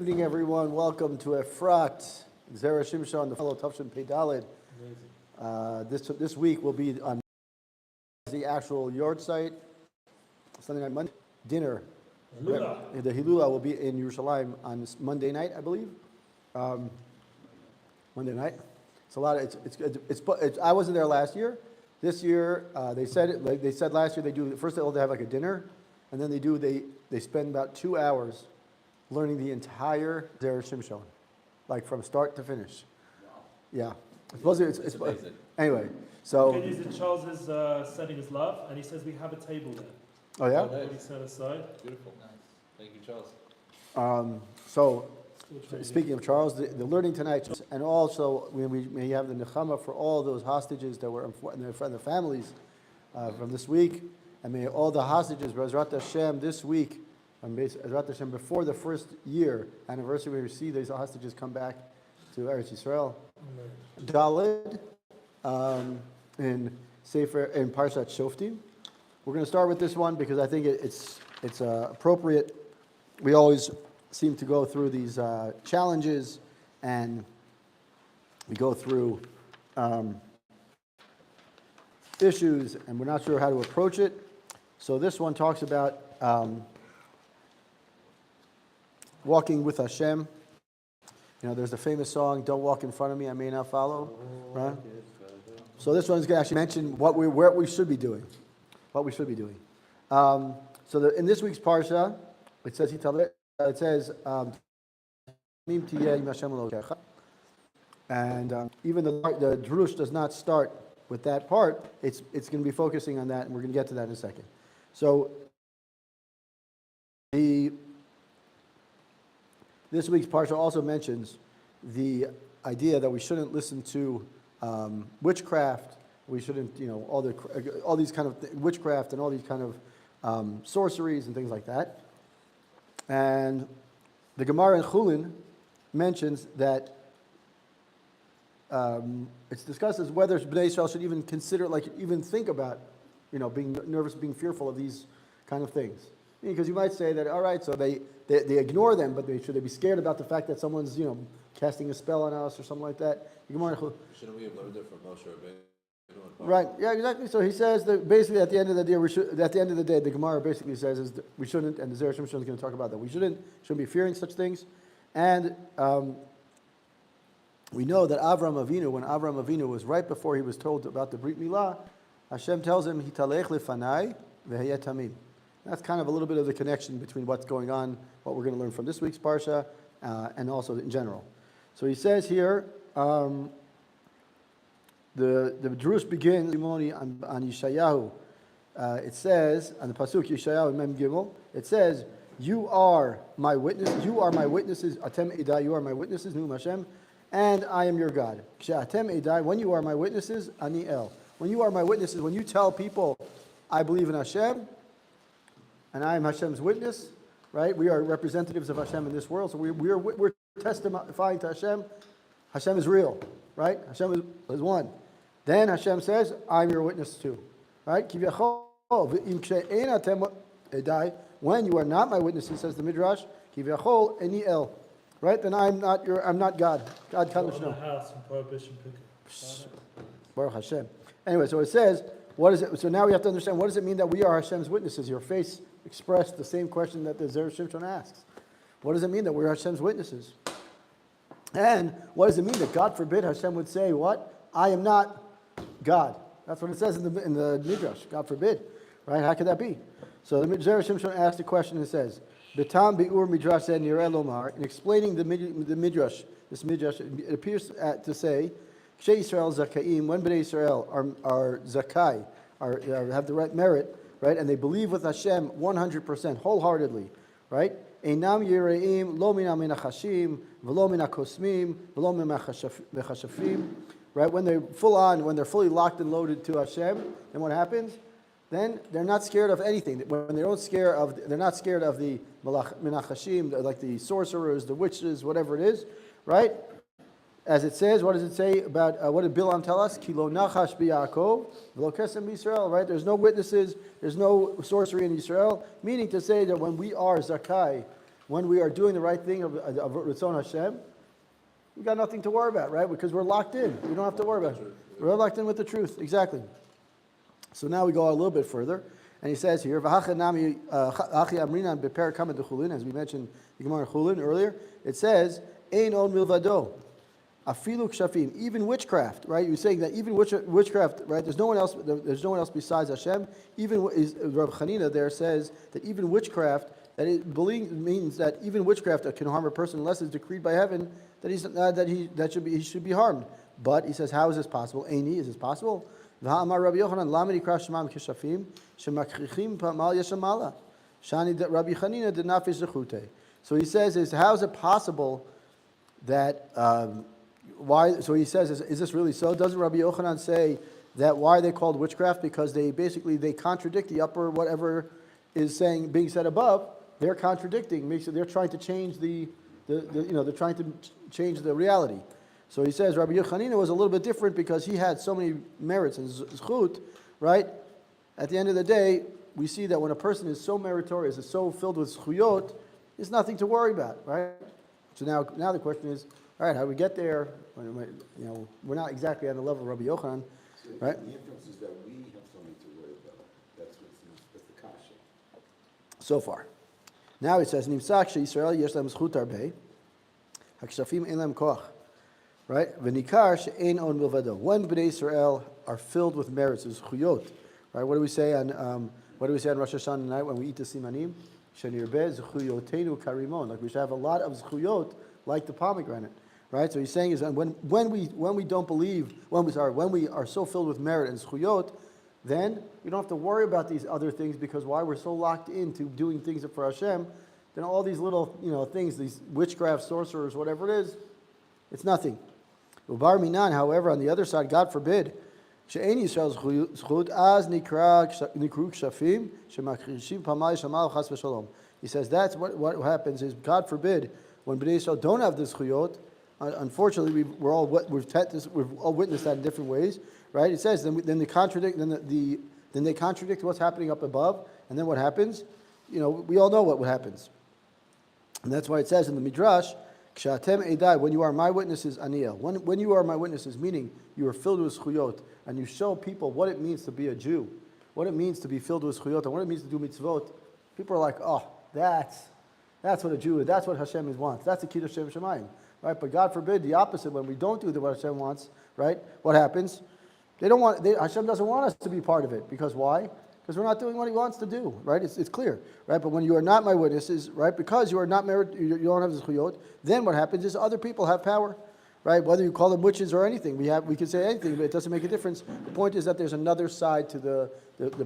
evening, everyone. Welcome to Efrat, Zera Shimshon, the fellow Tavshin Pei Daled. This week will be on the actual yard site, Sunday night, Monday, dinner. Hilula. The Hilula will be in Yerushalayim on this Monday night, I believe. Monday night. It's a lot of, it's I wasn't there last year. This year, they said it, like they said last year, they do, first they have like a dinner, and then they spend about 2 hours learning the entire Zera Shimshon, like from start to finish. Wow. Yeah. It's amazing. Anyway, so. Good news that Charles is sending his love, and he says we have a table there. Oh yeah? Already set aside. Beautiful. Nice. Thank you, Charles. So speaking of Charles, the learning tonight, and also we may have the nechama for all those hostages that were in the families from this week, and may all the hostages, Bezrat Hashem, this week, and Bezrat Hashem, before the first year anniversary, we see these hostages come back to Eretz Yisrael. Daled in Parshat Shoftim. We're going to start with this one because I think it's appropriate. We always seem to go through these challenges, and we go through issues, and we're not sure how to approach it. So this one talks about walking with Hashem. You know, there's the famous song, "Don't walk in front of me, I may not follow." Right? So this one's going to actually mention what we should be doing. What we should be doing. In this week's Parsha, it says, and even the Drush does not start with that part, it's going to be focusing on that, and we're going to get to that in a second. So, this week's Parsha also mentions the idea that we shouldn't listen to witchcraft. We shouldn't, all these kind of witchcraft and all these kind of sorceries and things like that. And the Gemara in Chulin mentions that it's discussed as whether Bnei Israel should even consider, even think about, being nervous, being fearful of these kind of things. Because you might say that, all right, so they ignore them, but should they be scared about the fact that someone's, casting a spell on us or something like that? Shouldn't we have learned it from Moshe Rabbeinu? Right. Yeah. Exactly. So he says that basically at the end of the day, the Gemara basically says is that we shouldn't, and the Zera Shimshon is going to talk about that. We shouldn't be fearing such things, and we know that when Avram Avinu was right before he was told about the Brit Milah, Hashem tells him, "Hitalech lefanai v'haya tamim." That's kind of a little bit of the connection between what's going on, what we're going to learn from this week's Parsha, and also in general. So he says here, the Drush begins on Yeshayahu. It says, on the Pasuk Yeshayahu Mem Gimel, it says, "You are my witness. You are my witnesses. Atem Edai. You are my witnesses. Nu Hashem, and I am your God. Atem Edai. When you are my witnesses, Ani El. When you are my witnesses, when you tell people, I believe in Hashem, and I am Hashem's witness, right? We are representatives of Hashem in this world, so we're testifying to Hashem. Hashem is real, right? Hashem is one. Then Hashem says, I'm your witness too, right? When you are not my witnesses, says the Midrash, eni el, right? Then I'm not God. God Kadosh no. Baruch Hashem. Anyway, so it says, what is it? So now we have to understand, what does it mean that we are Hashem's witnesses? Your face expressed the same question that the Zera Shimshon asks. What does it mean that we're Hashem's witnesses? And what does it mean that, God forbid, Hashem would say, what? I am not God. That's what it says in the Midrash. God forbid. Right? How could that be? So the Zera Shimshon asks the question and says, B'tam bi'ur midrash nireh lomar, in explaining the Midrash, this Midrash, it appears to say, K'shei Yisrael zakaim, when Bnei Israel are zakai, have the right merit, right, and they believe with Hashem 100%, wholeheartedly, right? Einam yireim lo mina menachashim, v'lo mina kosmim, v'lo mina mechashafim, right? When they're fully locked and loaded to Hashem, then what happens? Then they're not scared of anything. When they're not scared of the menachashim, like the sorcerers, the witches, whatever it is, right? As it says, what does it say about, what did Bilam tell us? Ki lo nachash b'Yaakov, v'lo kesem b'Yisrael, right? There's no witnesses, there's no sorcery in Israel, meaning to say that when we are zakai, when we are doing the right thing of Ritzon Hashem, we got nothing to worry about, right? Because we're locked in. We don't have to worry about it. We're locked in with the truth, exactly. So now we go a little bit further, and he says here, as we mentioned the Gemara Chulin earlier, it says, Ein od milvado, afilu kshafim, even witchcraft, right? You're saying that even witchcraft, right? There's no one else besides Hashem. Even Rav Chanina there says that even witchcraft, that it means that even witchcraft can harm a person unless it's decreed by heaven that he should be harmed. But he says, how is this possible? Eini, is this possible? V'ha'amar Rabbi Yochanan, lamid yikra shemam kishafim, shemakrichim pa'mal yeshamala. Shani Rabbi Chanina did not zechute. So he says, how is it possible that, why? So he says, is this really so? Doesn't Rabbi Yochanan say that why they called witchcraft? Because they contradict the upper whatever is being said above. They're contradicting. They're trying to change they're trying to change the reality. So he says Rabbi Yochanan was a little bit different because he had so many merits and zchut, right? At the end of the day, we see that when a person is so meritorious, is so filled with zchuyot, there's nothing to worry about, right? So now the question is, all right, how do we get there? We're not exactly on the level of Rabbi Yochanan, right? The inference is that we have something to worry about. That's the kasha. So far. Now it says, Nimsak she'Yisrael yesh lam zchut arbei, hakshafim ein lam koach. Right? V'nikar she'ein on milvado. When Bnei Israel are filled with merits, is zchuyot. Right? What do we say on Rosh Hashanah night when we eat the simanim? Shenirbeh zchuyotenu karimon. Like we should have a lot of zchuyot, like the pomegranate. Right? So he's saying is that when we don't believe, when we are so filled with merit and zchuyot, then we don't have to worry about these other things because why we're so locked into doing things for Hashem, then all these little things, these witchcraft, sorcerers, whatever it is, it's nothing. Ubar minan, however, on the other side, God forbid, she'ein Yisrael's zchut az nikru kshafim shemakhrishim pamay shamal chas v'shalom. He says that's what happens is God forbid when Bnei Yisrael don't have this zchuyot. Unfortunately, we've all witnessed that in different ways, right? It says then they contradict what's happening up above, and then what happens? We all know what happens, and that's why it says in the Midrash, "Kshatem edai," when you are my witnesses, Aniel. When you are my witnesses, meaning you are filled with zchuyot, and you show people what it means to be a Jew, what it means to be filled with zchuyot, and what it means to do mitzvot. People are like, oh, that's what a Jew is. That's what Hashem wants. That's the kiddush Shem Shemayim. Right, but God forbid the opposite. When we don't do what Hashem wants, right? What happens? Hashem doesn't want us to be part of it because why? Because we're not doing what He wants to do, right? It's clear, right? But when you are not my witnesses, right? Because you are not married, you don't have the zchuyot. Then what happens is other people have power, right? Whether you call them witches or anything, we can say anything, but it doesn't make a difference. The point is that there's another side to the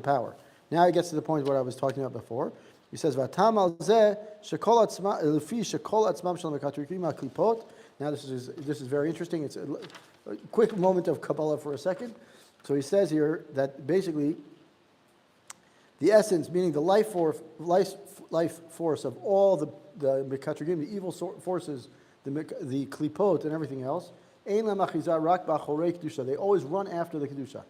power. Now it gets to the point what I was talking about before. He says, "V'atam al zeh shekol atzma lefi shekol atzmam shel mekatrikim haklipot." Now this is very interesting. It's a quick moment of Kabbalah for a second. So he says here that basically the essence, meaning the life force of all the mekatrikim, the evil forces, the klipot and everything else, ein lam achizah rak b'achorei kedusha. They always run after the kedusha.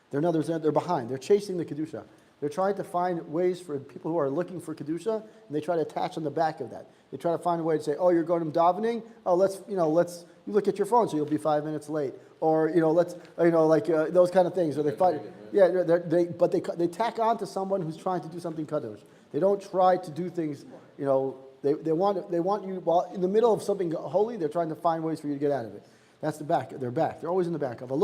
They're behind. They're chasing the kedusha. They're trying to find ways for people who are looking for Kedusha, and they try to attach on the back of that. They try to find a way to say, oh, you're going to davening? Oh, you look at your phone so you'll be 5 minutes late. Or, those kind of things. Or they find, but they tack on to someone who's trying to do something Kadosh. They don't try to do things, they want you, while in the middle of something holy, they're trying to find ways for you to get out of it. That's the back. They're back. They're always in the back. But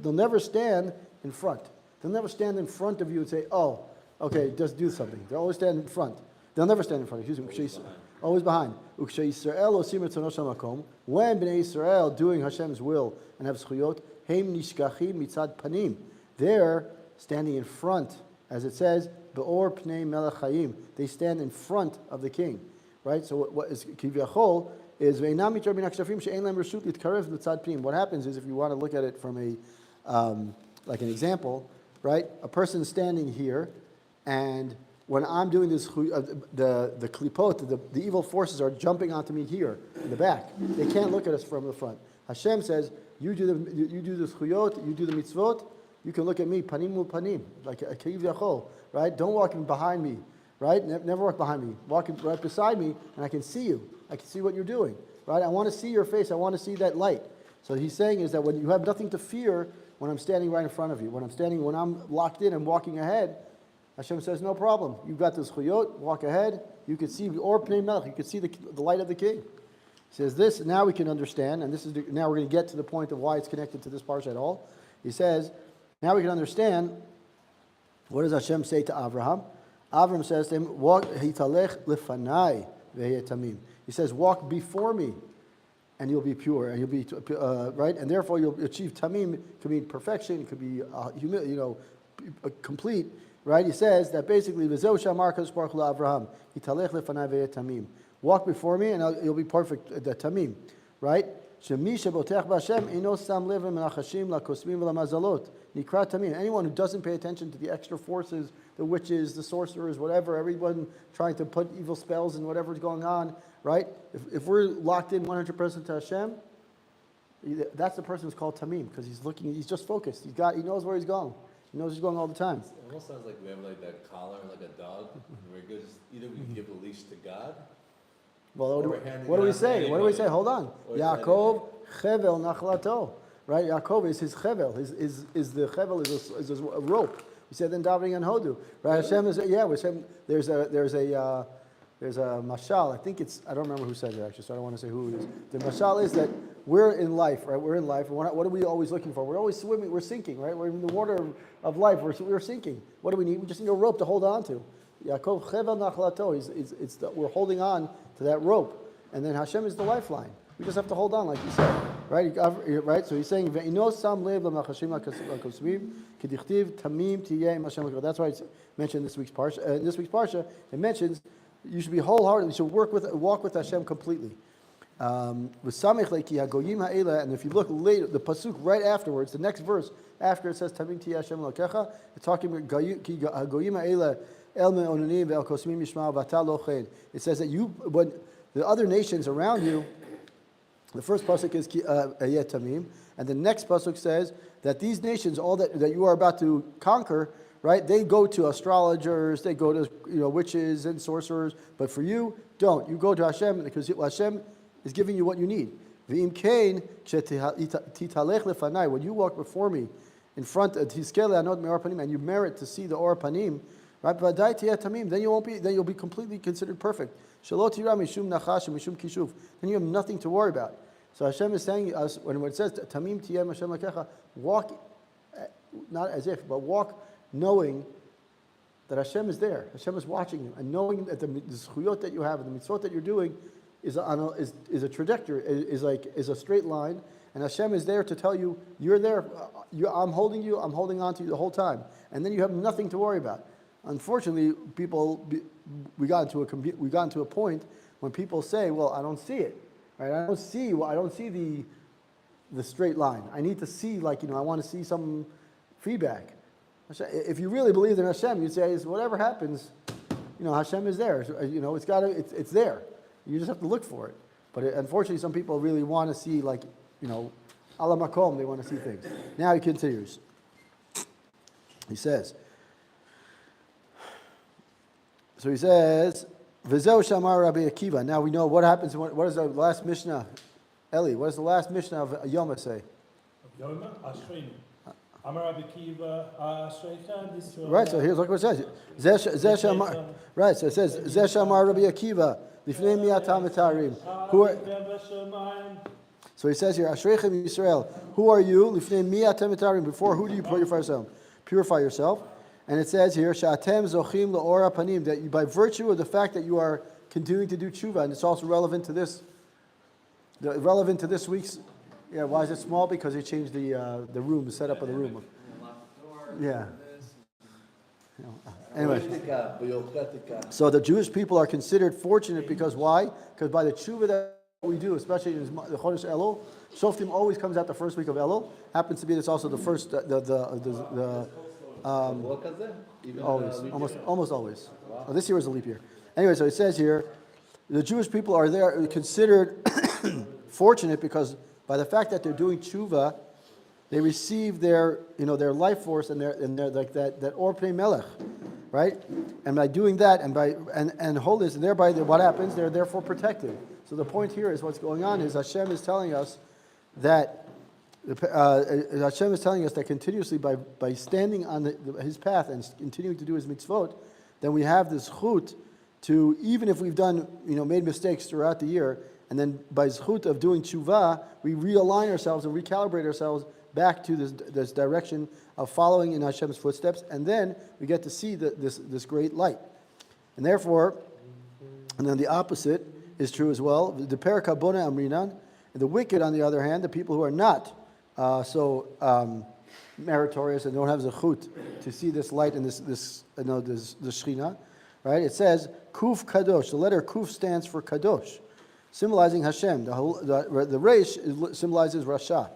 they'll never stand in front. They'll never stand in front of you and say, oh, okay, just do something. They'll always stand in front. They'll never stand in front. Always behind. When Bnei Israel doing Hashem's will and have zchuyot, heim nishkachim mitzad panim. They're standing in front, as it says, be'or pnei melech hayim. They stand in front of the king. Right? So what is kivyachol is ve'inam mitar min hakshafim she'ein lem reshut litkarev mitzad panim. What happens is, if you want to look at it from like an example, right? A person standing here, and when I'm doing this, the klipot, the evil forces are jumping onto me here in the back. They can't look at us from the front. Hashem says, you do the zchuyot, you do the mitzvot, you can look at me panim mul panim, like a kiv yachol, right? Don't walk in behind me, right? Never walk behind me. Walk right beside me, and I can see you. I can see what you're doing, right? I want to see your face. I want to see that light. So he's saying is that when you have nothing to fear when I'm standing right in front of you, when I'm locked in and walking ahead, Hashem says, no problem. You've got this chuyot, walk ahead. You can see, or pnei melech, you can see the light of the king. He says this, now we can understand, and now we're going to get to the point of why it's connected to this parsha at all. He says, now we can understand, what does Hashem say to Avraham? Avraham says to him, walk, hitalech lefanai ve'yeh tamim. He says, walk before me, and you'll be pure, and you'll be right, and therefore you'll achieve tamim. It could mean perfection, it could be complete, right? He says that basically, v'zeu shamar kadosh baruch hu Avraham, hitalech lefanai ve'yeh tamim. Walk before me, and you'll be perfect. The tamim, right? Shemi shebotech b'Hashem ino sam levim menachashim lakosmim v'lamazalot nikra tamim. Anyone who doesn't pay attention to the extra forces, the witches, the sorcerers, whatever, everyone trying to put evil spells and whatever's going on, right? If we're locked in 100% to Hashem, that's the person who's called tamim, because he's just focused. He knows where he's going. He knows he's going all the time. It almost sounds like we have like that collar, like a dog. Where it goes, either we give a leash to God. Well, what do we say? What do we say? Hold on. Yaakov chevel nachlato, right? Yaakov is his chevel. Is the chevel is a rope. We said in davening and hodu, right? Hashem is Hashem. There's a mashal. I think I don't remember who said it actually, so I don't want to say who it is. The mashal is that we're in life, right? We're in life. And what are we always looking for? We're always swimming. We're sinking, right? We're in the water of life. We're sinking. What do we need? We just need a rope to hold on to. Yaakov chevel nachlato. We're holding on to that rope, and then Hashem is the lifeline. We just have to hold on, like you said, right? Right. So he's saying, "Ve'ino sam lev l'machashim l'kosmim k'dichtiv tamim tiyeh Hashem l'kol." That's why it's mentioned in this week's parsha. In this week's parsha, it mentions you should be wholehearted. You should walk with Hashem completely. And if you look later, the pasuk right afterwards, the next verse after it says tamim tiyeh Hashem l'kecha, it's talking about hagoyim ha'ela. It says that when the other nations around you, the first pasuk is ayet tamim, and the next pasuk says that these nations, all that you are about to conquer, right? They go to astrologers, they go to witches and sorcerers, but for you, don't. You go to Hashem because Hashem is giving you what you need. When you walk before me in front of and you merit to see the or panim. Right, then you'll be completely considered perfect. Then you have nothing to worry about. So Hashem is saying us when it says tamim tiyem Hashem lakecha, walk not as if, but walk knowing that Hashem is there. Hashem is watching you, and knowing that the zchuyot that you have and the mitzvot that you're doing is a trajectory, is a straight line, and Hashem is there to tell you you're there. I'm holding you. I'm holding on to you the whole time, and then you have nothing to worry about. Unfortunately, we got into a point when people say, "Well, I don't see it, right? I don't see the straight line. I need to see, I want to see some feedback." If you really believe in Hashem, you'd say, "Whatever happens, Hashem is there. It's there. You just have to look for it." But unfortunately, some people really want to see, ala makom. They want to see things. Now he continues. He says. So he says, "V'zeu shamar Rabbi Akiva." Now we know what happens. What is the last Mishnah? Eli, what does the last Mishnah of Yoma say? Yoma, Ashreinu. Amar Rabbi Akiva, Ashreicha, this. Right. So here's what it says. Zeh shamar. Right. So it says, "Zeh shamar Rabbi Akiva lifnei miatam etarim." So he says here, "Ashreichem Yisrael." Who are you? Lifnei miatam etarim. Before who do you purify yourself? Purify yourself. And it says here, "Sha'atem zochim le'ora panim," that you, by virtue of the fact that you are continuing to do tshuva, and it's also relevant to this week's. Yeah, why is it small? Because they changed the room, the setup of the room. Yeah. Anyway, so the Jewish people are considered fortunate because why? Because by the tshuva that we do, especially in the Chodesh Elul, Shoftim always comes out the first week of Elul. Happens to be that's also the first almost always. Wow. This year was a leap year. Anyway, so it says here, the Jewish people are there considered fortunate because by the fact that they're doing tshuva, they receive their life force and their like that or pnei melech, right? And by doing that, and holiness, and thereby what happens? They're therefore protected. So the point here is what's going on is Hashem is telling us that continuously by standing on his path and continuing to do his mitzvot, then we have this chut to, even if we've done, made mistakes throughout the year, and then by zchut of doing tshuva, we realign ourselves and recalibrate ourselves back to this direction of following in Hashem's footsteps, and then we get to see this great light. And therefore, and then the opposite is true as well. The perika bona amrinan, and the wicked, on the other hand, the people who are not meritorious and don't have zechut to see this light and this Shechina, right? It says kuf kadosh. The letter kuf stands for kadosh, symbolizing Hashem. The reish symbolizes Rasha.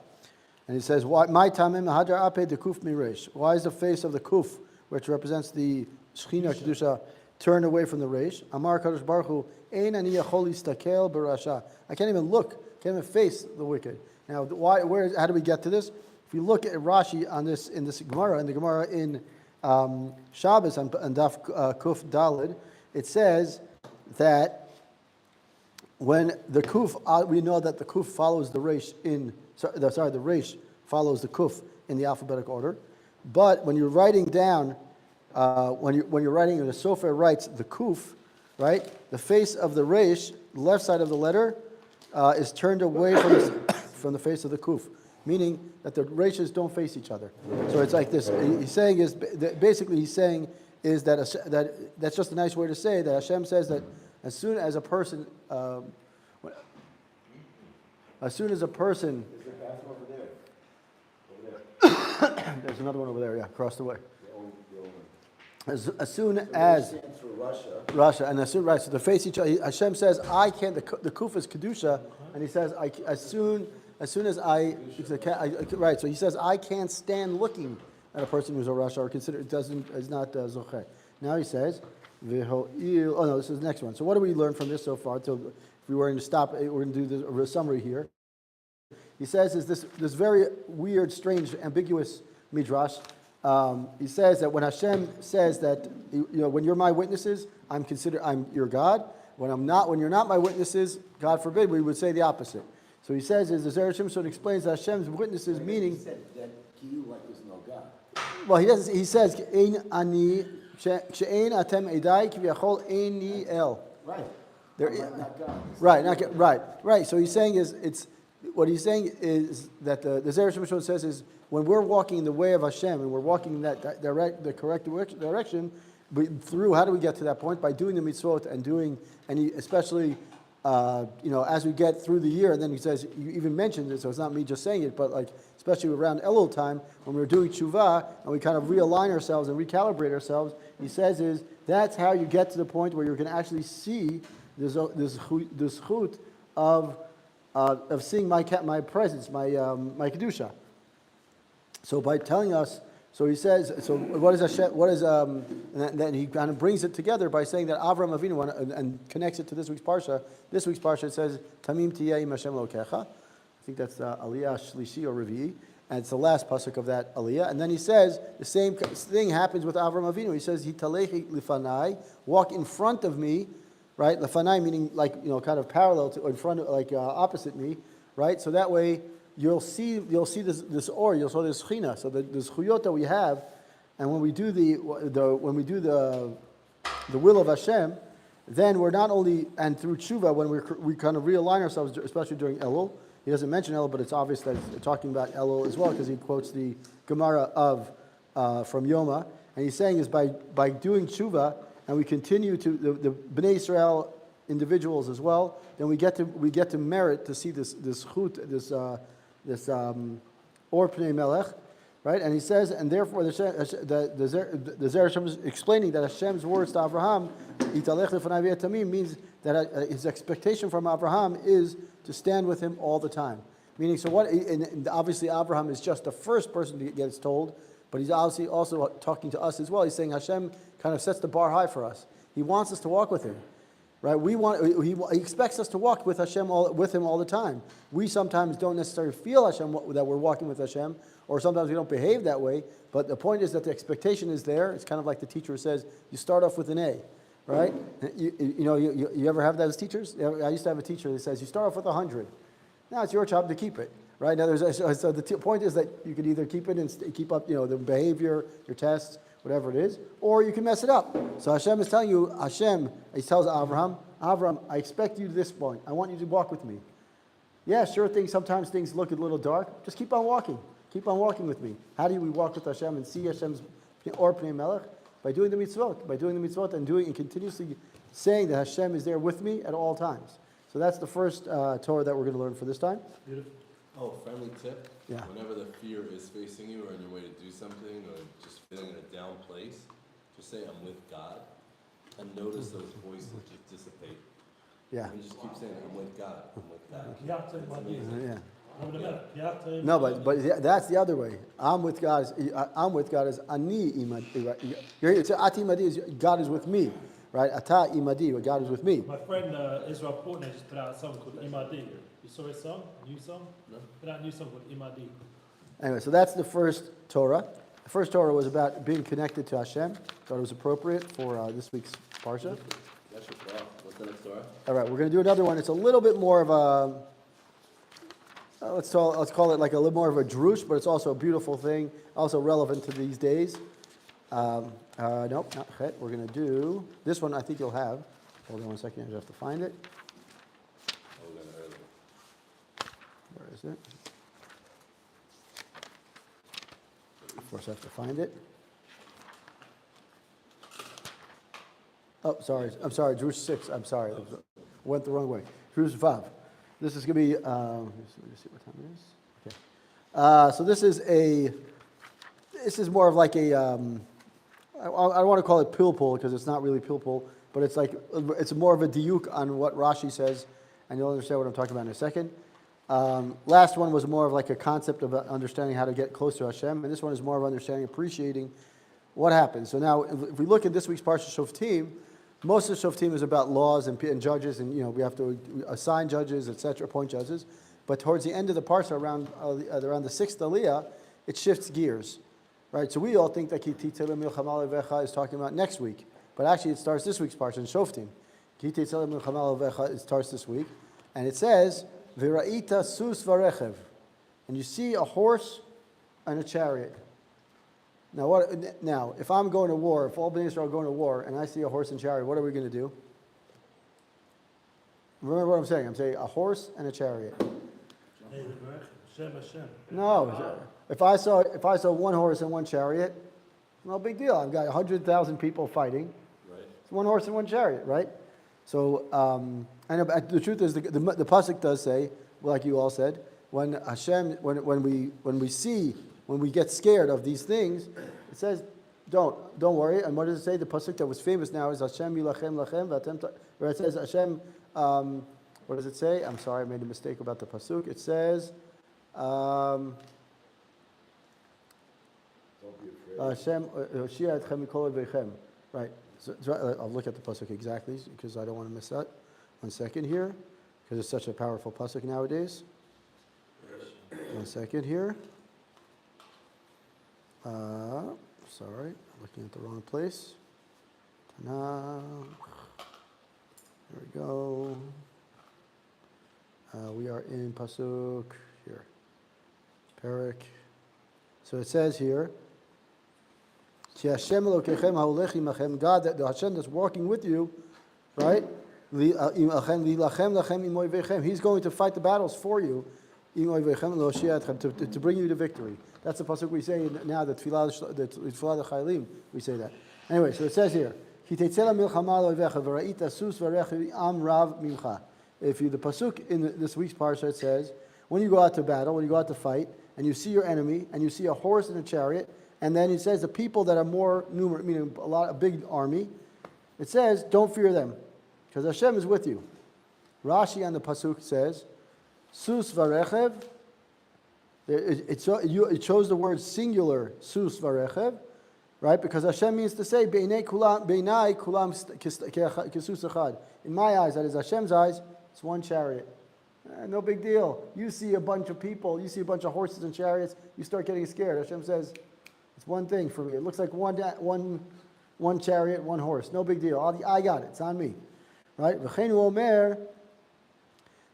And he says, "Why my tamim hadar ape de kuf mireish?" Why is the face of the kuf, which represents the Shechina kedusha, turned away from the reish? Amar Kadosh Baruch Hu, Ein ani yachol listakel barasha. I can't even look, can't even face the wicked. Now, how do we get to this? If we look at Rashi on this in the Gemara in Shabbos on Daf Kuf Dalid, it says that when the kuf, we know that the kuf follows the reish the reish follows the kuf in the alphabetic order. But when you're writing down, when you're writing, the Sofer writes the kuf, right? The face of the reish, the left side of the letter, is turned away from the face of the kuf, meaning that the reishas don't face each other. So it's like this. He's saying that that's just a nice way to say that Hashem says that as soon as a person, There's a bathroom over there. there's another one over there, yeah, across the way. The old one. As soon as Stands for Russia, and so to face each other, Hashem says, I can't, the kuf is kedusha, and he says, as soon as right, so he says, I can't stand looking at a person who's a Russia or is not zocheh. Now he says, this is the next one. So what do we learn from this so far? So if we were going to stop, we're going to do a summary here. He says, is this very weird, strange, ambiguous midrash. He says that when Hashem says that, when you're my witnesses, I'm your God. When you're not my witnesses, God forbid, we would say the opposite. So he says, the Zera Shimshon explains that Hashem's witnesses, meaning. He said that you like there's no God. Well, he says, Ein ani, she'ein atem edai, kiviyachol eini el. Right. Not God. Right. So he's saying what he's saying is that the Zera Shimshon says is when we're walking in the way of Hashem and we're walking in the correct direction, how do we get to that point? By doing the mitzvot and doing, especially as we get through the year. And then he says, you even mentioned it, so it's not me just saying it, but especially around Elul time when we're doing tshuva and we kind of realign ourselves and recalibrate ourselves. He says that's how you get to the point where you can actually see this chut of seeing my presence, my kedusha. So by telling us, so he says, so what is Hashem? And then he kind of brings it together by saying that Avram Avinu and connects it to this week's parsha. This week's parsha says Tamim Tiyeh Im Hashem Lokecha. I think that's Aliyah Shlishi or Revi'i, and it's the last pasuk of that Aliyah. And then he says the same thing happens with Avram Avinu. He says Hitalechi Lifanai, walk in front of me. Right, lefanai meaning kind of parallel to, or in front of, opposite me, right? So that way you'll see this or you'll see this china. So the zchuyot that we have, and when we do the will of Hashem, then we're not only, and through tshuva when we kind of realign ourselves, especially during Elul. He doesn't mention Elul, but it's obvious that it's talking about Elul as well because he quotes the Gemara from Yoma, and he's saying is by doing tshuva. And we continue to the Bnei Israel individuals as well. Then we get to merit to see this chut, this or pnei melech, right? And he says, and therefore the Zera Shimshon is explaining that Hashem's words to Abraham, italech lefanai v'yatamim, means that his expectation from Abraham is to stand with him all the time. Meaning, so what? And obviously, Abraham is just the first person to get told. But he's obviously also talking to us as well. He's saying Hashem kind of sets the bar high for us. He wants us to walk with him, right? He expects us to walk with Hashem, with Him all the time. We sometimes don't necessarily feel Hashem, that we're walking with Hashem, or sometimes we don't behave that way, but the point is that the expectation is there. It's kind of like the teacher says, you start off with an A, right? You ever have that as teachers? I used to have a teacher that says, you start off with 100. Now it's your job to keep it, right? Now, so the point is that you could either keep it and keep up, the behavior, your tests, whatever it is, or you can mess it up. So Hashem is telling you, He tells Abraham, I expect you to this point. I want you to walk with me. Yeah, sure thing. Sometimes things look a little dark. Just keep on walking. Keep on walking with me. How do we walk with Hashem and see Hashem's or Pnei Melech? By doing the mitzvot. By doing the mitzvot and continuously saying that Hashem is there with me at all times. So that's the first Torah that we're going to learn for this time. Beautiful. Oh, friendly tip. Yeah. Whenever the fear is facing you or on your way to do something or just feeling in a down place, just say, I'm with God. And notice those voices just dissipate. Yeah. And just keep saying, I'm with God. I'm with God. Yeah. No, No, but that's the other way. I'm with God is ani imadi. It's ati imadi is God is with me, right? Ata imadi, God is with me. My friend Israel Portner just put out a song called Imadi. You saw his song? New song? No. Put out a new song called Imadi. Anyway, so that's the first Torah. The first Torah was about being connected to Hashem. Thought it was appropriate for this week's Parshat. That's your thought. What's the next Torah? All right, we're going to do another one. It's a little bit more of a let's call it like a little more of a drush, but it's also a beautiful thing, also relevant to these days. Nope, not Chet. We're going to do this one. I think you'll have. Hold on one second. I just have to find it. Oh, we got it early. Where is it? Of course, I have to find it. Oh, sorry. I'm sorry. Drush 6. I'm sorry. Went the wrong way. Drush Vav. This is going to be, let me see what time it is. Okay. So this is more of like a, I want to call it pilpul because it's not really pilpul, but it's more of a diuk on what Rashi says, and you'll understand what I'm talking about in a second. Last one was more of like a concept of understanding how to get close to Hashem, and this one is more of understanding, appreciating what happens. So now, if we look at this week's Parshat Shoftim, most of Shoftim is about laws and judges, and we have to assign judges, etc., appoint judges. But towards the end of the parsha, around the sixth aliyah, it shifts gears, right? So we all think that Ki Teitzei Milchama Levecha is talking about next week, but actually it starts this week's parsha in Shoftim. Ki Teitzei Milchama Levecha, it starts this week, and it says V'ra'ita sus varechev, and you see a horse and a chariot. Now, if I'm going to war, if all Bnei Israel are going to war, and I see a horse and chariot, what are we going to do? Remember what I'm saying? I'm saying a horse and a chariot. No, if I saw one horse and one chariot, no big deal. I've got 100,000 people fighting. Right. It's one horse and one chariot, right? So, and the truth is, the pasuk does say, like you all said, when Hashem, when we get scared of these things, it says, don't worry. And what does it say? The pasuk that was famous now is Hashem yilachem lachem v'atem, where it says Hashem. What does it say? I'm sorry, I made a mistake about the pasuk. It says, Don't be afraid. Hashem Shia etchem mikol v'echem. Right. So I'll look at the pasuk exactly because I don't want to miss that. 1 second here, because it's such a powerful pasuk nowadays. 1 second here. Sorry, I'm looking at the wrong place. Tanakh. There we go. We are in pasuk here. Perek. So it says here, God, that the Hashem that's walking with you, right? He's going to fight the battles for you, to bring you to victory. That's the pasuk we say now, the Tfilah Chayalim, we say that. Anyway, so it says here, if the pasuk in this week's parsha says, when you go out to battle, when you go out to fight, and you see your enemy, and you see a horse and a chariot, and then it says the people that are more numerous, meaning a big army, it says, don't fear them, because Hashem is with you. Rashi on the pasuk says, sus varechev. It chose the word singular, sus varechev, right? Because Hashem means to say, Beinai kulam kisus echad. In my eyes, that is Hashem's eyes, it's one chariot. No big deal. You see a bunch of people, you see a bunch of horses and chariots, you start getting scared. Hashem says, it's one thing for me. It looks like one chariot, one horse. No big deal. I got it. It's on me. Right? V'cheinu omer,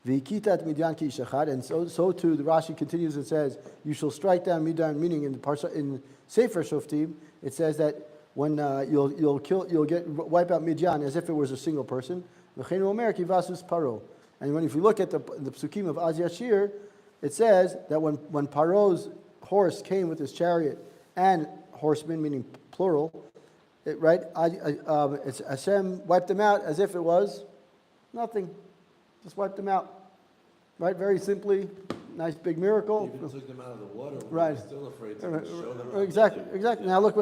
v'yikitat midyan ki ish echad. And so too, the Rashi continues and says, you shall strike down Midyan, meaning in Sefer Shoftim, it says that when you'll wipe out Midyan as if it was a single person. V'cheinu omer kivasus paro. And if you look at the psukim of Az Yashir, it says that when Paro's horse came with his chariot and horsemen, meaning plural, it's Hashem wiped them out as if it was nothing. Just wiped them out. Right? Very simply, nice big miracle. Even took them out of the water. Right. We're still afraid to show them. Exactly. Now look, so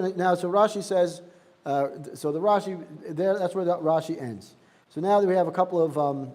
Rashi says, so the Rashi, there, that's where the Rashi ends. So now we have a couple of,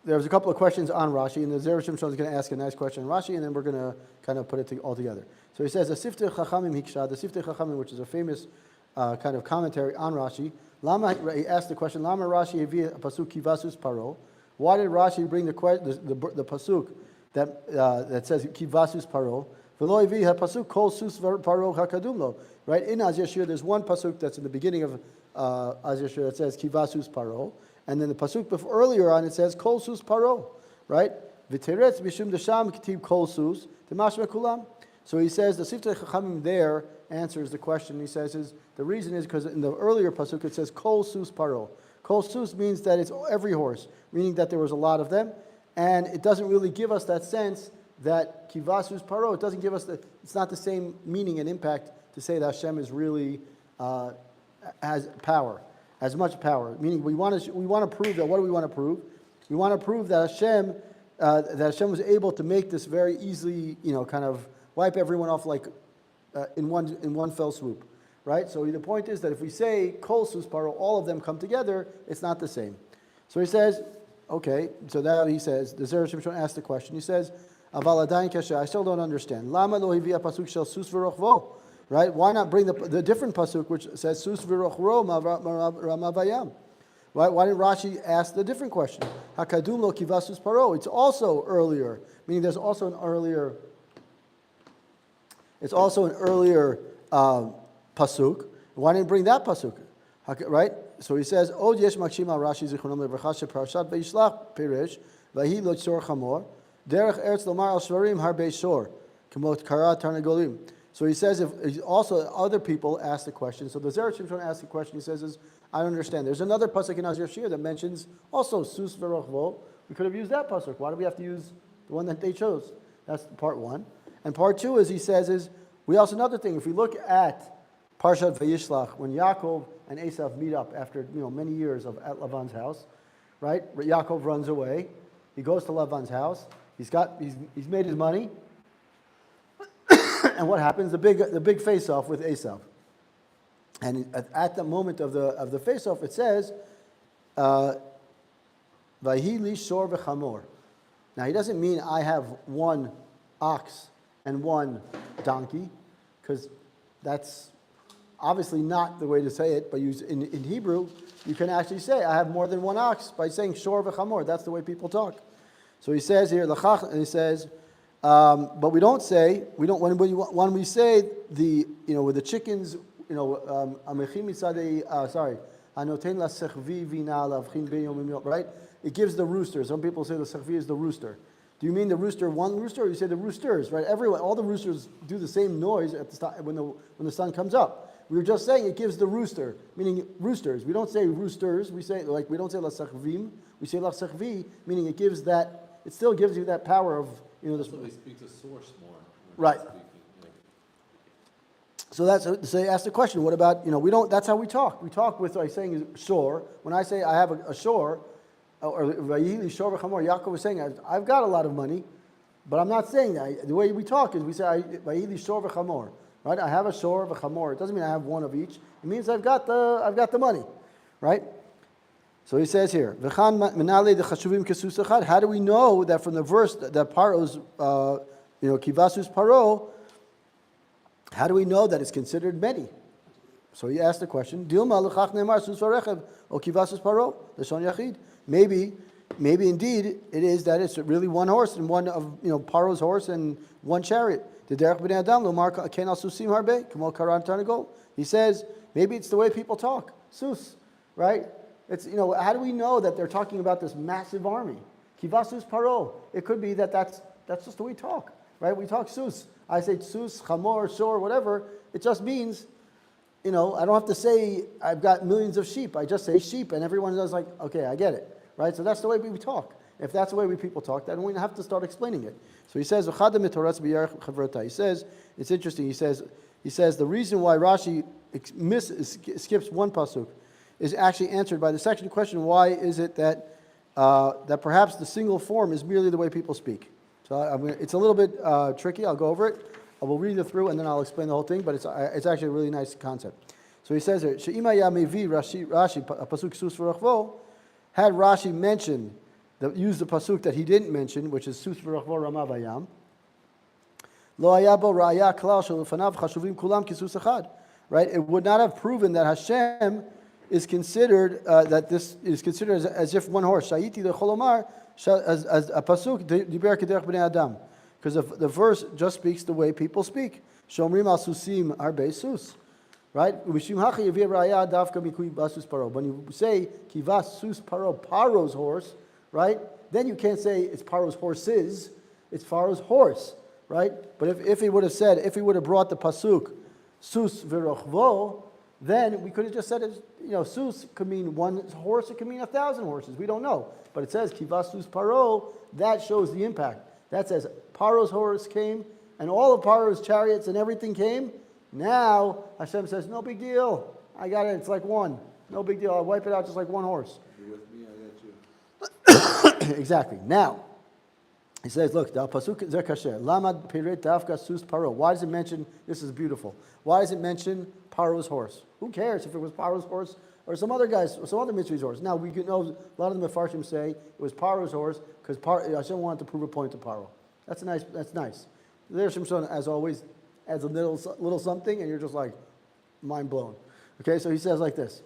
there's a couple of questions on Rashi, and the Zera Shimshon is going to ask a nice question on Rashi, and then we're going to kind of put it all together. So he says, the Siftei Chachamim Hikshad, the Siftei Chachamim, which is a famous kind of commentary on Rashi. He asked the question, Lama Rashi hevi pasuk kivasus paro. Why did Rashi bring the pasuk that says kivasus paro? V'lo hevi pasuk kol sus paro hakadumlo. Right in Az Yashir, there's one pasuk that's in the beginning of Az Yashir that says kivasus paro. And then the pasuk earlier on, it says kol sus paro, right? V'teretz mishum desham kitib kol sus temashma kulam. So he says the Siftei Chachamim there answers the question. He says the reason is because in the earlier pasuk it says kol sus paro. Kol sus means that it's every horse, meaning that there was a lot of them, and it doesn't really give us that sense that kivasus paro. It doesn't give us it's not the same meaning and impact to say that Hashem is really has power. As much power, meaning we want to prove that. What do we want to prove? We want to prove that Hashem was able to make this very easily, kind of wipe everyone off like in one fell swoop, right? So the point is that if we say kol sus paro, all of them come together, it's not the same. So he says, okay. So now he says, the Zera Shimshon asked the question. He says, aval adayin kasha, I still don't understand. Lama lo hivia pasuk shel sus v'rochvo. Right? Why not bring the different pasuk which says sus v'rochro ramavayam? Right? Why didn't Rashi ask the different question? Hakadum lo kivasus paro. It's also earlier, meaning there's also an earlier. It's also an earlier pasuk. Why didn't bring that pasuk? Right? So he says, Od yesh makshim al Rashi zichronom lebracha sheparashat vayishlach pirish vahi lo tzor chamor derech eretz lomar al shvarim harbe shor kemot kara tarnagolim. So he says, if also other people ask the question. So the Zera Shimshon asked the question. He says, I don't understand. There's another pasuk in Az Yashir that mentions also sus v'rochvo. We could have used that pasuk. Why do we have to use the one that they chose? That's part one. And part two, as he says, we also another thing. If we look at Parshat Vayishlach, when Yaakov and Esav meet up after many years at Lavan's house, right? Yaakov runs away. He goes to Lavan's house. He's made his money. And what happens? The big face-off with Esav. And at the moment of the face-off, it says, "Vahi li shor v'chamor." Now he doesn't mean I have one ox and one donkey, because that's obviously not the way to say it. But in Hebrew, you can actually say I have more than one ox by saying shor v'chamor. That's the way people talk. So he says here, and he says. But we don't say when we say with the chickens right, it gives the rooster. Some people say the sechvi is the rooster. Do you mean the rooster one rooster, or you say the roosters, right? All the roosters do the same noise at the start when the sun comes up. We were just saying it gives the rooster, meaning roosters. We don't say roosters. We don't say la sechvim. We say la sechvi, meaning it gives that. It still gives you that power of. So they speak to source more. Right. So they ask the question. What about we don't? That's how we talk. We talk with saying shor. When I say I have a shor, or vayili shor v'chamor, Yaakov is saying I've got a lot of money, but I'm not saying that. The way we talk is we say vayili shor v'chamor. Right? I have a shor v'chamor. It doesn't mean I have one of each. It means I've got the money. Right? So he says here, how do we know that from the verse that Paro's, kivasus paro, How do we know that it's considered many? So he asked the question, Dilma l'chach ne'emar sus v'rechev o kivasus paro l'shon yachid. Maybe indeed it is that it's really one horse and one of Paro's horse and one chariot. The derech b'nei adam lomar ken al susim harbe k'mo karan tarnagol. He says maybe it's the way people talk. Sus, right? It's how do we know that they're talking about this massive army? Kivasus paro. It could be that's just the way we talk, right? We talk sus. I say sus, chamor, shor, whatever. It just means, I don't have to say I've got millions of sheep. I just say sheep, and everyone is like, okay, I get it. Right? So that's the way we talk. If that's the way people talk, then we have to start explaining it. So he says, he says, it's interesting, he says the reason why Rashi skips one pasuk is actually answered by the second question, why is it that that perhaps the single form is merely the way people speak? So it's a little bit tricky, I'll go over it. I will read it through and then I'll explain the whole thing, but it's actually a really nice concept. So he says here, She'ima ya mevi Rashi pasuk sus v'rachvo. Had Rashi mentioned, used the pasuk that he didn't mention, which is sus v'rachvo ramavayam, lo hayabo raya klal shelufanav chashuvim kulam kisus echad. Right? It would not have proven that Hashem is considered that this is considered as if one horse. Shayiti lecholomar as a pasuk diber kederech bnei adam, because the verse just speaks the way people speak. Shomrim al susim arbe sus. Right? When you say kivas sus paro, Paro's horse, right? Then you can't say it's Paro's horses, it's Paro's horse, right? But if he would have brought the pasuk sus v'rochvo, then we could have just said sus could mean one horse, it could mean 1,000 horses. We don't know, but it says kivas sus paro. That shows the impact. That says Paro's horse came, and all of Paro's chariots and everything came. Now, Hashem says, no big deal. I got it. It's like one. No big deal. I'll wipe it out just like one horse. You with me? I got you. Exactly. Now, he says, look, the pasuk zer kasher. Lamad piret dafka sus paro. Why does it mention, this is beautiful, why does it mention Paro's horse? Who cares if it was Paro's horse or some other guy's, or some other mystery's horse? Now, we know a lot of the Mefarshim say it was Paro's horse because Hashem wanted to prove a point to Paro. That's nice. Zera Shimshon, as always, adds a little something, and you're just like, mind blown. Okay, so he says like this.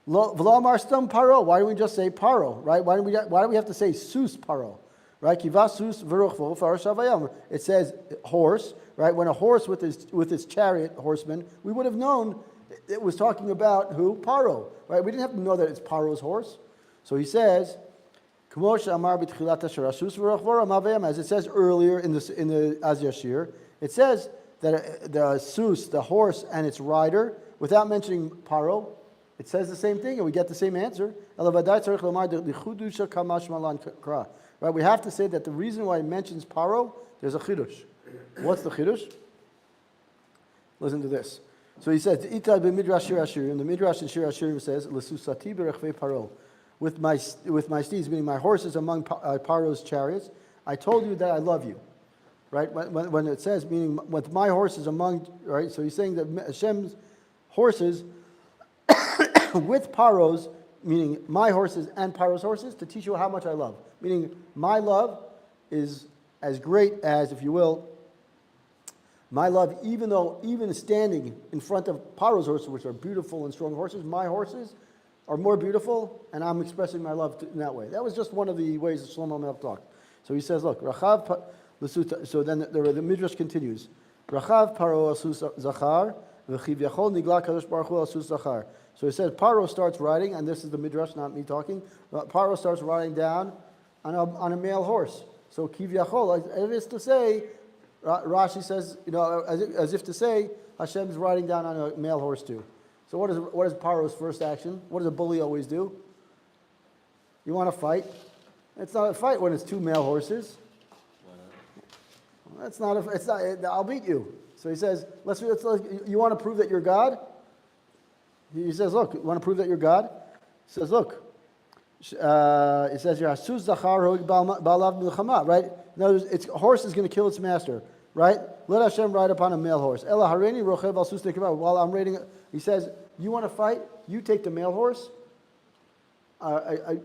V'lo amar stam paro. Why do we just say paro, right? Why do we have to say sus paro, right? Kivas sus v'ruchvo farashavayam. It says horse, right? When a horse with his chariot horseman, we would have known it was talking about who? Paro, right? We didn't have to know that it's Paro's horse. So he says, as it says earlier in the Az Yashir, it says that the sus, the horse, and its rider, without mentioning Paro, it says the same thing, and we get the same answer. Right? We have to say that the reason why it mentions Paro, there's a chidush. What's the chidush? Listen to this. So he says, "Ita b'midrash Shir Hashirim." The midrash in Shir Hashirim says, "L'susati b'rechvei Paro." With my steeds, meaning my horses among Paro's chariots, I told you that I love you. Right? When it says, meaning with my horses among, right? So he's saying that Hashem's horses with Paro's, meaning my horses and Paro's horses, to teach you how much I love. Meaning my love is as great as, if you will, my love, even standing in front of Paro's horses, which are beautiful and strong horses, my horses are more beautiful, and I'm expressing my love in that way. That was just one of the ways that Shlomo Melech talked. So he says, look, Rachav. So then the midrash continues. Rachav Paro asus zachar v'chivyachol nigla kadosh baruch hu asus zachar. So it says Paro starts riding, and this is the midrash, not me talking. Paro starts riding down on a male horse. So kivyachol, as if to say, Rashi says, as if to say, Hashem is riding down on a male horse too. So what is Paro's first action? What does a bully always do? You want to fight? It's not a fight when it's two male horses. It's not. I'll beat you. So he says, you want to prove that you're God? He says, look, you want to prove that you're God? He says, look. It says here, Asus Zachar Hoig Balav Milchama, right? In other words, its horse is going to kill its master, right? Let Hashem ride upon a male horse. Ela Harini Rochev Al Sus Nekeva. While I'm raiding, he says, you want to fight? You take the male horse.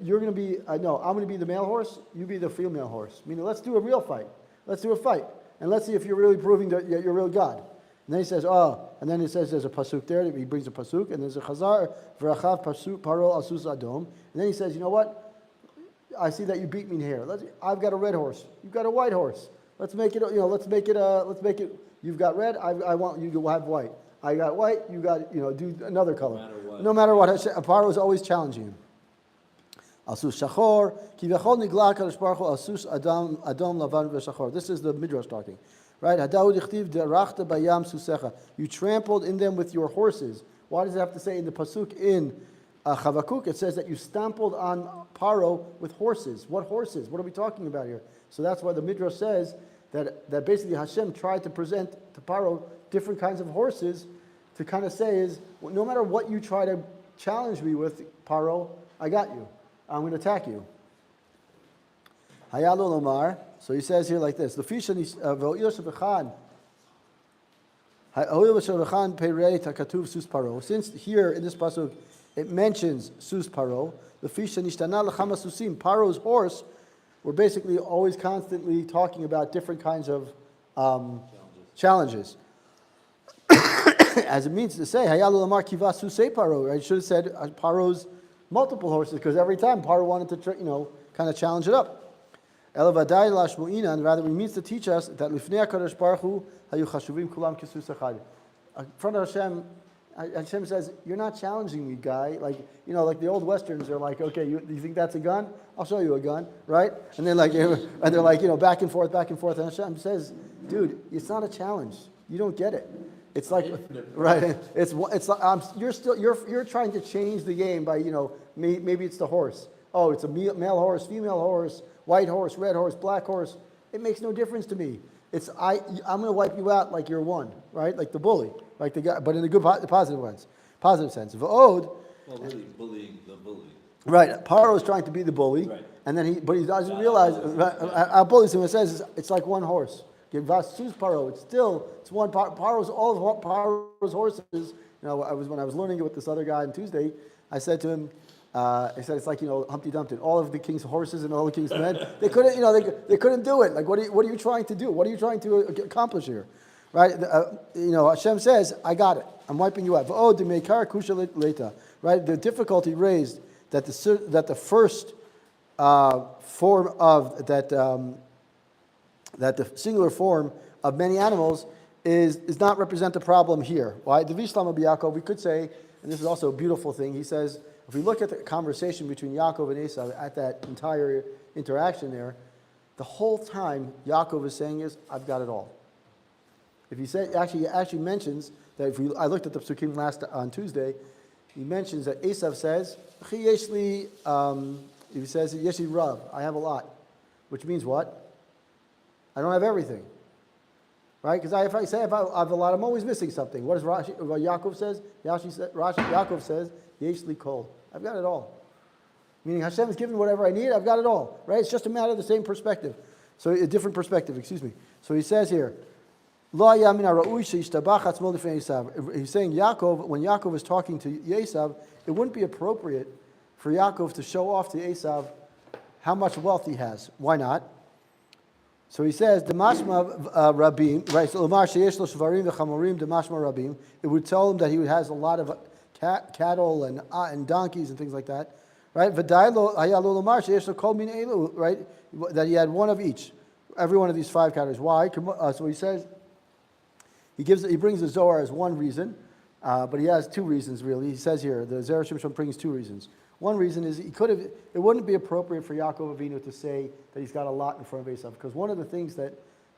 You're going to be, no, I'm going to be the male horse. You be the female horse. Meaning, let's do a real fight. Let's do a fight. And let's see if you're really proving that you're real God. And then he says, and then he says there's a pasuk there. He brings a pasuk, and there's a chazar v'rachav pasuk paro asus adom. And then he says, you know what? I see that you beat me here. I've got a red horse. You've got a white horse. Let's make it. Let's make it. You've got red. I want you to have white. I got white. You got. Do another color. No matter what. Paro is always challenging him. Asus shachor kivachol nigla kadosh baruch hu asus adom lavan v'shachor. This is the midrash talking, right? Hadaud ichtiv derachta bayam susecha. You trampled in them with your horses. Why does it have to say in the pasuk in Chavakuk? It says that you stampled on Paro with horses. What horses? What are we talking about here? So that's why the midrash says that basically Hashem tried to present to Paro different kinds of horses to kind of say is no matter what you try to challenge me with, Paro, I got you. I'm going to attack you. Hayalo Lomar. So he says here like this: since here in this pasuk it mentions sus paro, the Paro's horse, we're basically always constantly talking about different kinds of challenges. As it means to say, Hayalo Lamar kiva susei paro. I should have said Paro's multiple horses, because every time Paro wanted to, kind of challenge it up. Elavadai lashmuina, and rather it means to teach us that lifnei HaKadosh Baruch Hu hayu chashuvim kulam kisus echad. In front of Hashem, Hashem says, "You're not challenging me, guy." Like the old westerns are like, "Okay, you think that's a gun? I'll show you a gun, right?" And then they're like, back and forth, and Hashem says, "Dude, it's not a challenge. You don't get it." It's like, right? It's like you're trying to change the game by maybe it's the horse. Oh, it's a male horse, female horse, white horse, red horse, black horse. It makes no difference to me. I'm going to wipe you out like you're one, right? Like the bully, like the guy, but in a good positive sense. V'od. Well, really bullying the bully. Right. Paro is trying to be the bully, right. And then he doesn't realize. Our bully says it's like one horse. Vasus Paro. It's one Paro's all of Paro's horses. When I was learning it with this other guy on Tuesday, I said to him, I said it's like Humpty Dumpty. All of the king's horses and all the king's men. They couldn't they couldn't do it. Like what are you trying to do? What are you trying to accomplish here? Right? Hashem says, I got it. I'm wiping you out. Oh, the meikar kusha leta. Right? The difficulty raised that the first form of that the singular form of many animals does not represent the problem here. Why? The Vishlam Yaakov, we could say, and this is also a beautiful thing, he says, if we look at the conversation between Yaakov and Esau at that entire interaction there, the whole time Yaakov is saying is, I've got it all. If he said, he actually mentions that I looked at the psukim on Tuesday, he mentions that Esau says, he says, Yeshi Rav, I have a lot. Which means what? I don't have everything, right? Because if I say I have a lot, I'm always missing something. What does Yaakov says? Yaakov says, Yeshli Kol. I've got it all. Meaning Hashem has given whatever I need, I've got it all, right? It's just a matter of the same perspective. So a different perspective, excuse me. So he says here, He's saying Yaakov, when Yaakov is talking to Esav, it wouldn't be appropriate for Yaakov to show off to Esav how much wealth he has. Why not? So he says, Demashma Rabim, right? So Lamar Sheyesh Lo Shvarim V'Chamorim Demashma Rabim. It would tell him that he has a lot of cattle and donkeys and things like that, right? V'Dailo Hayalo Lamar Sheyesh Lo Kol Min Elu, right? That he had one of each, every one of these 5 categories. Why? So he says, he brings the Zohar as one reason, but he has 2 reasons really. He says here, the Zera Shimshon brings 2 reasons. One reason is it wouldn't be appropriate for Yaakov Avinu to say that he's got a lot in front of Esav, because one of the things that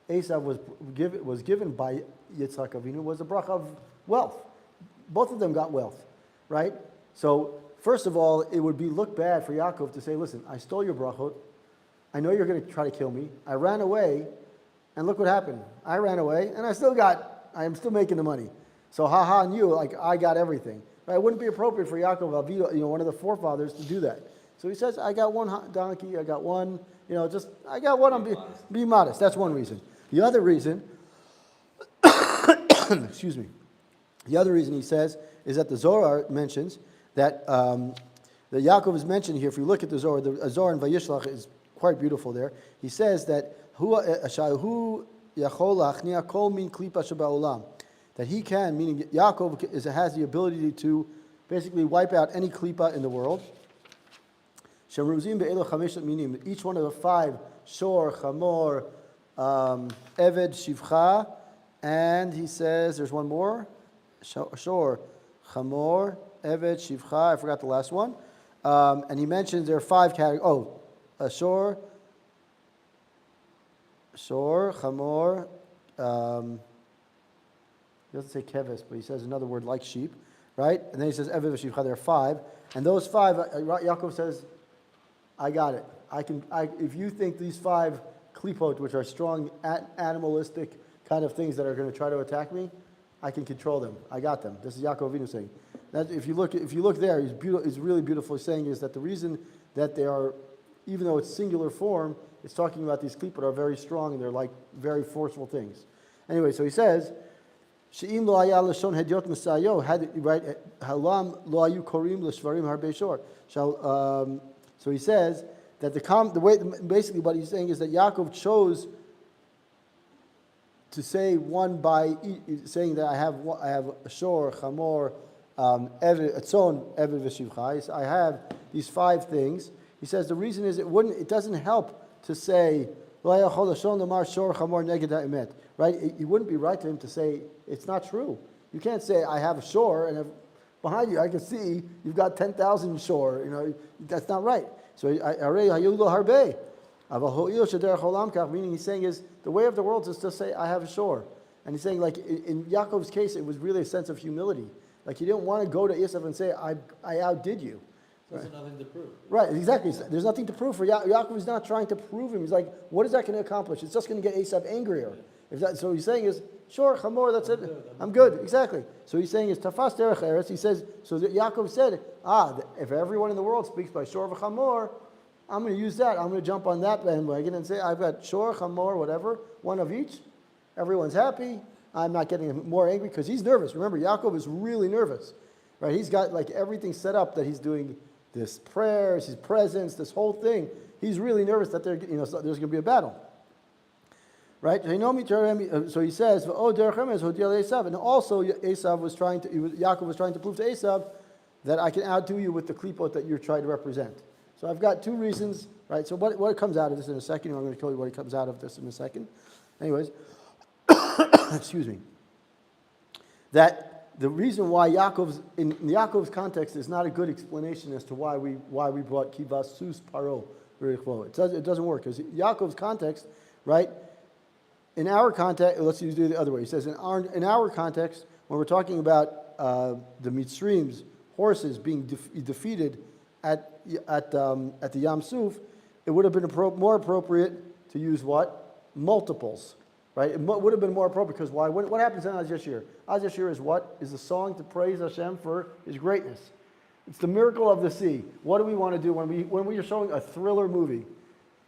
Esav was given by Yitzchak Avinu was a bracha of wealth. Both of them got wealth, right? So first of all, it would look bad for Yaakov to say, listen, I stole your brachot, I know you're going to try to kill me, I ran away, and look what happened. I ran away, and I am still making the money. So ha on you, like I got everything. Right? It wouldn't be appropriate for Yaakov Avinu, one of the forefathers, to do that. So he says, I got one donkey, I got one, I got one, be modest. That's one reason. The other reason, excuse me, the other reason he says is that the Zohar mentions that Yaakov is mentioned here. If you look at the Zohar in Vayishlach is quite beautiful there. He says that, that he can, meaning Yaakov has the ability to basically wipe out any klipa in the world. Meaning each one of the 5, shor, chamor, eved, shivcha, and he says there's one more, shor, chamor, eved, shivcha, I forgot the last one. And he mentions there are 5 categories. Shor, chamor, he doesn't say keves, but he says another word like sheep, right? And then he says eved v'shivcha. There are 5, and those 5, Yaakov says, I got it. If you think these 5 klipot, which are strong animalistic kind of things that are going to try to attack me, I can control them. I got them. This is Yaakov Avinu saying. That if you look there, he's really beautifully saying is that the reason that they are, even though it's singular form, it's talking about these klipot are very strong and they're like very forceful things. Anyway, so he says, She'im lo haya lashon hediot mesayo, right? Halam lo ayu korim l'shvarim harbe shor. So he says that the way, basically what he's saying is that Yaakov chose to say one by saying that I have a shor, chamor, etzon, eved v'shivcha. I have these 5 things. He says the reason is it doesn't help to say right? It wouldn't be right to him to say it's not true. You can't say I have a shore and behind you I can see you've got 10,000 shore. That's not right. So meaning he's saying is the way of the world is to say I have a shore. And he's saying like in Yaakov's case it was really a sense of humility. Like he didn't want to go to Esav and say I outdid you. There's nothing to prove. Right, exactly. There's nothing to prove for Yaakov. Is not trying to prove him. He's like, what is that going to accomplish? It's just going to get Esav angrier. So he's saying is, sure, chamor, that's it. I'm good. Exactly. So he's saying is tafas derech eretz. He says, so that Yaakov said, if everyone in the world speaks by shor v'chamor, I'm going to use that. I'm going to jump on that bandwagon and say, I've got shor, chamor, whatever, one of each. Everyone's happy. I'm not getting more angry because he's nervous. Remember, Yaakov is really nervous. Right? He's got like everything set up that he's doing this prayers, his presence, this whole thing. He's really nervous that there's going to be a battle. Right? So he says, and also Yaakov was trying to prove to Esav that I can outdo you with the klipot that you're trying to represent. So I've got 2 reasons, right? So what comes out of this in a second, I'm going to tell you what comes out of this in a second. Anyways, excuse me. That the reason why in Yaakov's context is not a good explanation as to why we brought kivas sus paro. It doesn't work because Yaakov's context, right? In our context, let's do it the other way. He says in our context, when we're talking about the Mitzrayim's horses being defeated at the Yam Suf, it would have been more appropriate to use what? Multiples. Right? It would have been more appropriate because why? What happens in Az Yashir? Az Yashir is what? Is a song to praise Hashem for His greatness. It's the miracle of the sea. What do we want to do when we are showing a thriller movie?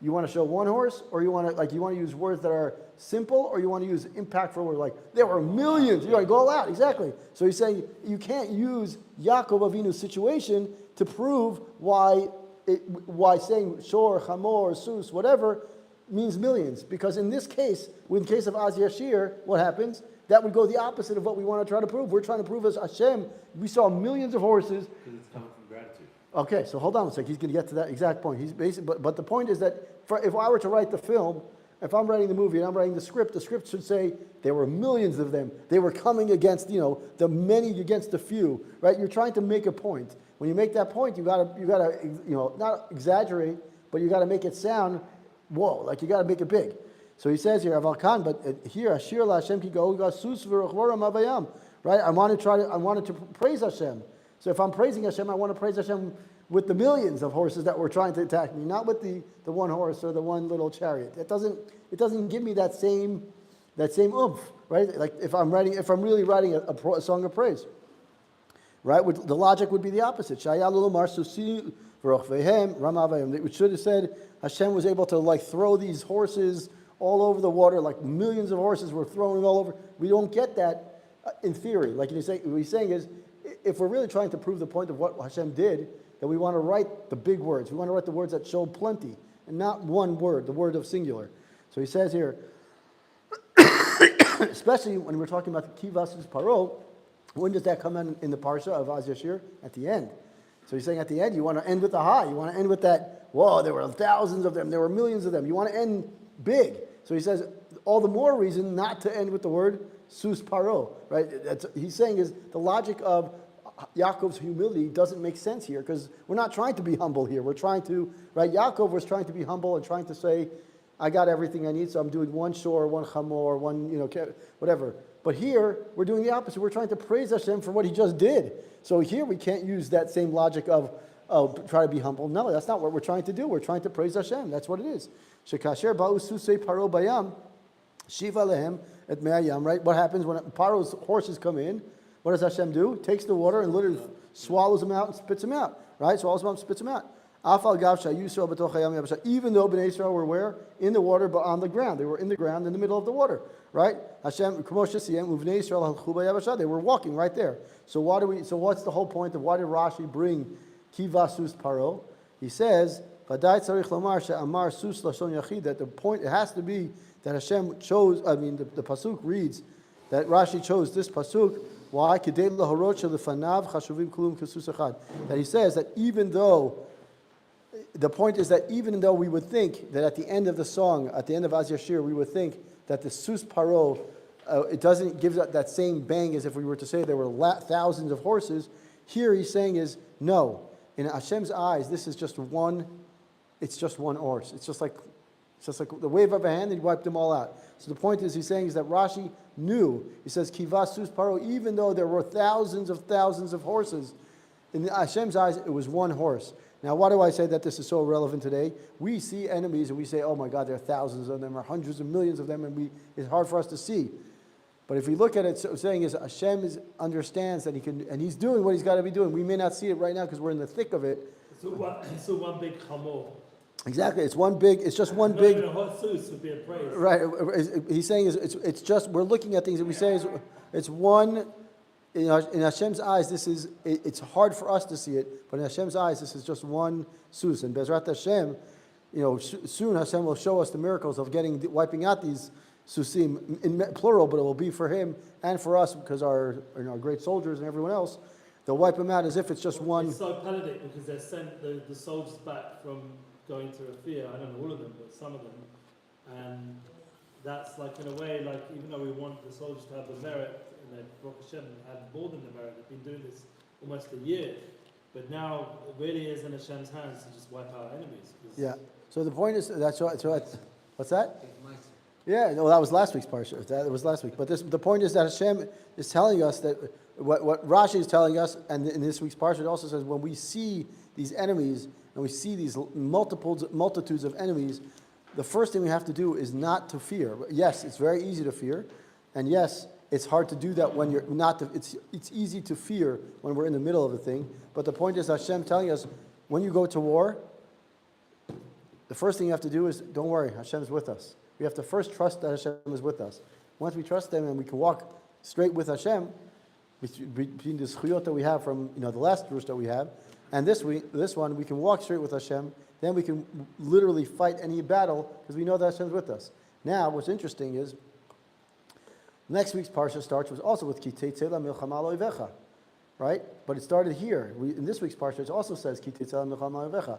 You want to show one horse, or you want to use words that are simple, or you want to use impactful words like there were millions. You got to go all out. Exactly. So he's saying you can't use Yaakov Avinu's situation to prove why saying shor, chamor, sus, whatever means millions, because in this case, in the case of Az Yashir, what happens? That would go the opposite of what we want to try to prove. We're trying to prove as Hashem, we saw millions of horses. Because it's coming from gratitude. Okay, so hold on a second. He's going to get to that exact point. He's but the point is that if I were to write the film, if I'm writing the movie and I'm writing the script should say there were millions of them. They were coming against, the many against the few, right? You're trying to make a point. When you make that point, you gotta not exaggerate, but you got to make it sound. Whoa, like you got to make it big. So he says here, Avalkan, but here, Ashir la Hashem ki ga'u sus v'rechvoram avayam. Right? I wanted to praise Hashem. So if I'm praising Hashem, I want to praise Hashem with the millions of horses that were trying to attack me, not with the one horse or the one little chariot. It doesn't give me that same oomph, right? Like if I'm really writing a song of praise. Right? The logic would be the opposite. Shaya lulumar susi v'rochvehem ramavayam. It should have said Hashem was able to throw these horses all over the water, like millions of horses were thrown all over. We don't get that in theory. Like what he's saying is, if we're really trying to prove the point of what Hashem did, then we want to write the big words. We want to write the words that show plenty, and not one word, the word of singular. So he says here, especially when we're talking about the Kivasus Paro, when does that come in the Parsha of Az Yashir? At the end. So he's saying at the end, you want to end with the high. You want to end with that, whoa, there were thousands of them, there were millions of them. You want to end big. So he says, all the more reason not to end with the word Sus Paro, right? He's saying is the logic of Yaakov's humility doesn't make sense here, because we're not trying to be humble here. We're trying to, right? Yaakov was trying to be humble and trying to say, I got everything I need, so I'm doing one shor, one chamor, one, whatever. But here, we're doing the opposite. We're trying to praise Hashem for what He just did. So here, we can't use that same logic of, try to be humble. No, that's not what we're trying to do. We're trying to praise Hashem. That's what it is. Shekasher ba'u susei paro bayam, shiva lehem et me'ayam, right? What happens when Paro's horses come in? What does Hashem do? Takes the water and literally swallows them out and spits them out, right? Swallows them out and spits them out. Even though Bnei Israel were where? In the water, but on the ground. They were in the ground, in the middle of the water, right? Hashem, they were walking right there. So what's the whole point of why did Rashi bring Kivasus Paro? He says, that the point, it has to be that Hashem chose, the pasuk reads, that Rashi chose this pasuk, why? That he says that even though, the point is that even though we would think that at the end of the song, at the end of Az Yashir, we would think that the Sus Paro, it doesn't give that same bang as if we were to say there were thousands of horses. Here he's saying is, no, in Hashem's eyes, this is just one, it's just one horse. It's just like the wave of a hand and he wiped them all out. So the point is he's saying is that Rashi knew, he says, Kivas Sus Paro, even though there were thousands of horses, in Hashem's eyes, it was one horse. Now, why do I say that this is so relevant today? We see enemies and we say, oh my God, there are thousands of them or hundreds of millions of them, and it's hard for us to see. But if we look at it, so saying is Hashem understands that He can, and He's doing what He's got to be doing. We may not see it right now because we're in the thick of it. So one big chamor. Exactly, it's just one Not big. even a hot sauce would be a praise. Right, he's saying is it's just, we're looking at things and we say it's one. In Hashem's eyes, it's hard for us to see it, but in Hashem's eyes, this is just one sus. And Bezrat Hashem, soon Hashem will show us the miracles of wiping out these susim in plural, but it will be for Him and for us because our great soldiers and everyone else. They'll wipe them out as if it's just one. It's so pathetic because they sent the soldiers back from going to Rafia. I don't know all of them, but some of them, and that's like in a way, like even though we want the soldiers to have the merit. And Baruch Hashem had more than the merit. They've been doing this almost a year, but now it really is in Hashem's hands to just wipe out enemies. Yeah. So the point is what's that? Yeah. No, that was last week's parsha. That was last week. But the point is that Hashem is telling us that what Rashi is telling us, and in this week's parsha it also says when we see these enemies and we see these multitudes of enemies, the first thing we have to do is not to fear. Yes, it's very easy to fear, and yes, it's hard to do that when you're not. It's easy to fear when we're in the middle of a thing. But the point is Hashem telling us, when you go to war, the first thing you have to do is, don't worry, Hashem's with us. We have to first trust that Hashem is with us. Once we trust Him and we can walk straight with Hashem, between the zchuyot that we have from the last verse that we have, and this one, we can walk straight with Hashem. Then we can literally fight any battle because we know that Hashem's with us. Now, what's interesting is, next week's parsha starts also with Ki teitzei milchama lo oivecha, right? But it started here. In this week's parsha, it also says Ki teitzei milchama lo oivecha.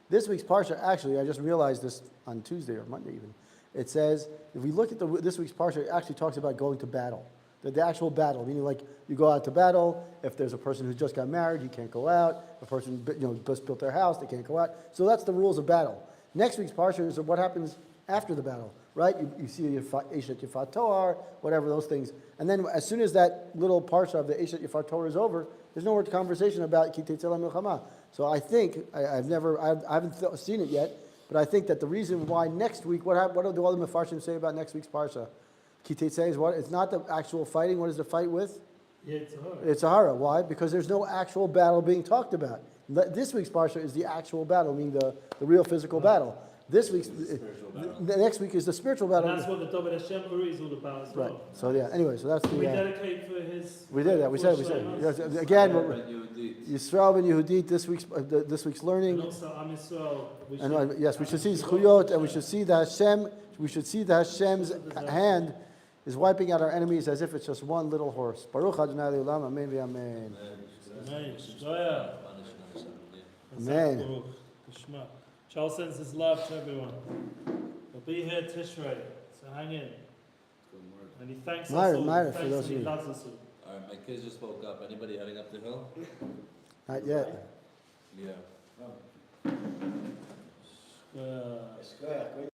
This week's parsha, actually, I just realized this on Tuesday or Monday even. It says, if we look at this week's parsha, it actually talks about going to battle. The actual battle, meaning like you go out to battle. If there's a person who just got married, you can't go out. A person just built their house, they can't go out. So that's the rules of battle. Next week's parsha is what happens after the battle, right? You see Eshet Yifat Toar, whatever those things. And then as soon as that little parsha of the Eshet Yifat Toar is over, there's no more conversation about Ki teitzei milchama. So I think, I haven't seen it yet, but I think that the reason why next week, what do all the Mefarshim say about next week's parsha? Ki teitzei is what? It's not the actual fighting. What is the fight with? It's a hara. Why? Because there's no actual battle being talked about. This week's parsha is the actual battle, meaning the real physical battle. This week's, the next week is the spiritual battle. And that's what the David Hashem Uri is all about as well. Right. So yeah. Anyway, so that's the. We dedicate for his. We did that. We said. Yes, again, Yisrael ben Yehudit. This week's learning. And also Am Yisrael. Yes, we should see zchuyot, and we should see the Hashem. We should see the Hashem's hand. is wiping out our enemies as if it's just one little horse. Baruch Adonai Le'olam, Amen v'Amen. Amen. Shkoyach. Amen. Baruch. Kishma. Charles sends his love to everyone. We'll be here Tishrei, so hang in. And he thanks us all. Myra, He for thanks those and he of you. loves us all. Alright, my kids just woke up. Anybody heading up the hill? Not yet. Yeah. Shkoyach.